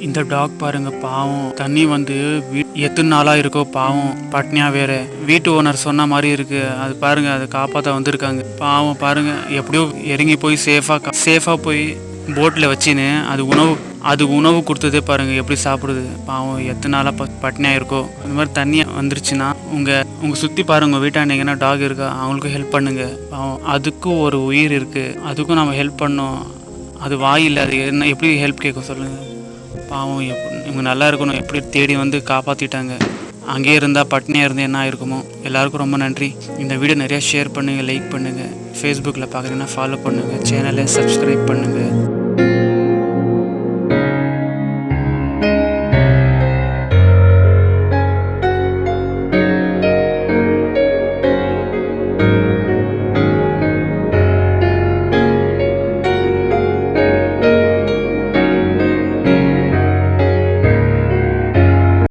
இந்த டாக் பாருங்க பாவம். தண்ணி வந்து எத்தனை நாளா இருக்கோ பாவம், பட்னியா வேற. வீட்டு ஓனர் சொன்ன மாதிரி இருக்கு. அது பாருங்க, அதை காப்பாற்ற வந்திருக்காங்க. பாவம் பாருங்க, எப்படியோ இறங்கி போய் சேஃபா போய் போட்டில் வச்சுன்னு அது உணவு கொடுத்ததே பாருங்க எப்படி சாப்பிடுது. பாவம் எத்தனை நாளாக பட்னியாக இருக்கோ. இந்த மாதிரி தண்ணி வந்துருச்சுன்னா உங்கள் சுற்றி பாருங்க, உங்கள் வீட்டாண்ட எங்கன்னா டாக் இருக்கா, அவங்களுக்கும் ஹெல்ப் பண்ணுங்க. பாவம் அதுக்கும் ஒரு உயிர் இருக்குது, அதுக்கும் நம்ம ஹெல்ப் பண்ணோம். அது வாயில் அது என்ன எப்படி ஹெல்ப் கேட்கும் சொல்லுங்கள். பாவம் இவங்க நல்லா இருக்கணும், எப்படி தேடி வந்து காப்பாற்றிட்டாங்க. அங்கேயே இருந்தால் பட்னியாக இருந்து என்ன ஆயிருக்குமோ. எல்லாருக்கும் ரொம்ப நன்றி. இந்த வீடியோ நிறையா ஷேர் பண்ணுங்கள், லைக் பண்ணுங்கள். ஃபேஸ்புக்கில் பார்க்குறீங்கன்னா ஃபாலோ பண்ணுங்கள், சேனலை சப்ஸ்கிரைப் பண்ணுங்கள்.